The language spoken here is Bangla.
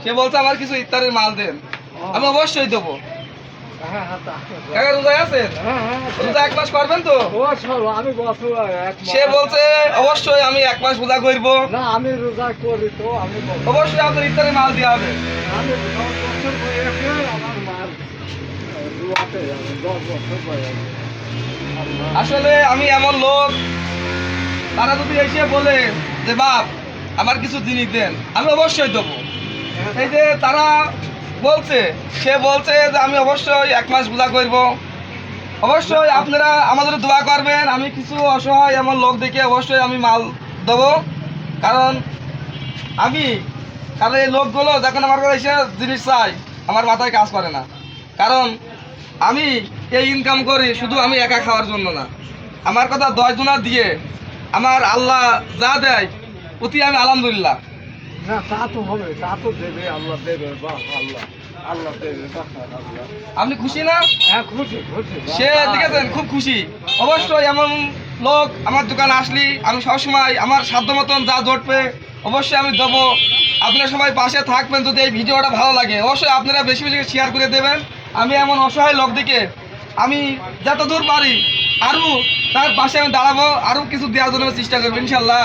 সে বলছে আমার কিছু ইফতারের মাল দেন, আমি অবশ্যই দেবো। কাকা রোজায় আছেন? রোজা 1 মাস করবেন তো? আমি বছর সে বলছে অবশ্যই আমি 1 মাস রোজা করবো। না, আমি রোজা করি তো, আমি অবশ্যই আপনার ইফতারের মাল দেওয়া হবে। আমি 10 বছর বয়সে আমার মার দুয়াতে 10 বছর বয়সে। আসলে আমি এমন লোক, তারা যদি এসে বলে যে বাপ আমার কিছু জিনিস দেন, আমি অবশ্যই দেবো। এই যে তারা বলছে, সে বলছে যে আমি অবশ্যই 1 মাস রোজা করবো। অবশ্যই আপনারা আমাদের দোয়া করবেন, আমি কিছু অসহায় এমন লোক দেখে অবশ্যই আমি মাল দেবো। কারণ এই লোকগুলো যখন আমার কাছে এসে জিনিস চাই, আমার মাথায় কাজ করে না। কারণ আমি এই ইনকাম করি শুধু আমি একা খাওয়ার জন্য না, আমার কথা 10 জনা দিয়ে আমার আল্লাহ যা দেয় অতি আমি আলহামদুলিল্লাহ। না, তা তো হবে, তা তো দেবে, আল্লাহ দেবে, বাহ আল্লাহ, আল্লাহ দেবে, বাহ আল্লাহ। আপনি খুশি না? হ্যাঁ, খুশি খুশি। সে দেখেছেন খুব খুশি। অবশ্যই এমন লোক আমার দোকানে আসলি আমি সবসময় আমার সাধ্য মতন যা জটবে অবশ্যই আমি দেবো। আপনারা সবাই পাশে থাকবেন। যদি এই ভিডিওটা ভালো লাগে অবশ্যই আপনারা বেশি বেশি শেয়ার করে দেবেন। আমি এমন অসহায় লোক দিকে আমি যত দূর পারি আরও তার পাশে আমি দাঁড়াবো, আরও কিছু দেওয়ার জন্য চেষ্টা করবো ইনশাল্লাহ।